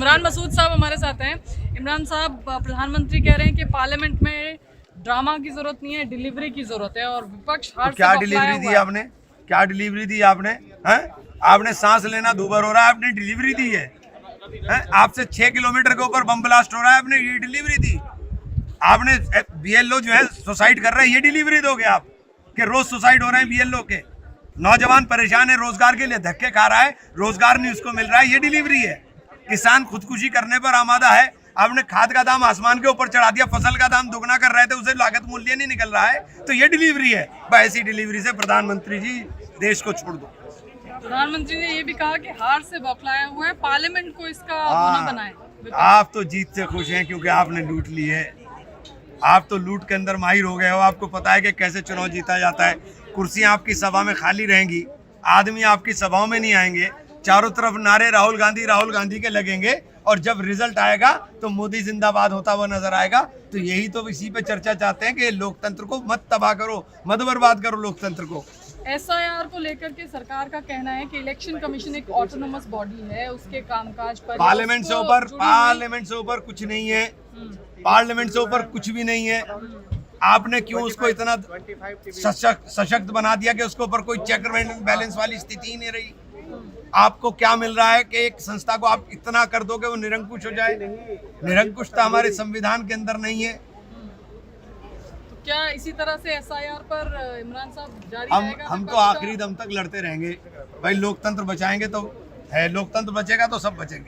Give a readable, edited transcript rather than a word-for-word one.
इमरान मसूद साहब हमारे साथ हैं। इमरान साहब, प्रधानमंत्री कह रहे हैं कि पार्लियामेंट में ड्रामा की जरूरत नहीं है, डिलीवरी की जरूरत है और विपक्ष हार से क्या बौखलाया डिलीवरी दी हुआ है। आपने? क्या डिलीवरी दी आपने? हैं? आपने सांस लेना दूभर हो रहा है, आपने डिलीवरी दी है? हैं? आपसे 6 किलोमीटर के ऊपर बम ब्लास्ट हो रहा है, आपने ये डिलीवरी दी? आपने बीएलओ जो है सुसाइड कर रहे हैं, ये डिलीवरी दोगे आप? कि रोज सुसाइड हो रहे हैं बीएलओ के, नौजवान परेशान है, रोजगार के लिए धक्के खा रहा है, रोजगार नहीं उसको मिल रहा है, ये डिलीवरी है? किसान खुदकुशी करने पर आमादा है, आपने खाद का दाम आसमान के ऊपर चढ़ा दिया, फसल का दाम दुगना कर रहे थे, उसे लागत मूल्य नहीं निकल रहा है, तो ये डिलीवरी है? बस ऐसी डिलीवरी से प्रधानमंत्री जी देश को छोड़ दो। प्रधानमंत्री ने ये भी कहा कि हार से बौखलाया हुआ है, पार्लियामेंट को इसका कोना बनाए। आप तो जीत से खुश हैं क्योंकि आपने लूट ली है। आप तो लूट के अंदर माहिर हो गए हो, आपको पता है कि कैसे चुनाव जीता जाता है। कुर्सियां आपकी सभा में खाली रहेंगी, आदमी आपकी सभाओं में नहीं आएंगे, चारों तरफ नारे राहुल गांधी के लगेंगे और जब रिजल्ट आएगा तो मोदी जिंदाबाद होता हुआ नजर आएगा। तो यही तो इसी पे चर्चा चाहते हैं कि लोकतंत्र को मत तबाह करो, मत बर्बाद करो लोकतंत्र को। एसआईआर को लेकर के सरकार का कहना है कि इलेक्शन कमीशन एक ऑटोनोमस बॉडी है, उसके कामकाज पर पार्लियामेंट से ऊपर कुछ नहीं है, पार्लियामेंट से ऊपर कुछ भी नहीं है। आपने क्यों उसको इतना सशक्त बना दिया कि उसके ऊपर कोई चेक बैलेंस वाली स्थिति ही नहीं रही? आपको क्या मिल रहा है कि एक संस्था को आप इतना कर दोगे वो निरंकुश हो जाए? निरंकुशता हमारे संविधान के अंदर नहीं है। तो क्या इसी तरह से एसआईआर पर इमरान साहब जारी रहेगा? हम तो आखिरी दम तक लड़ते रहेंगे भाई। लोकतंत्र बचाएंगे तो है, लोकतंत्र बचेगा तो सब बचेंगे।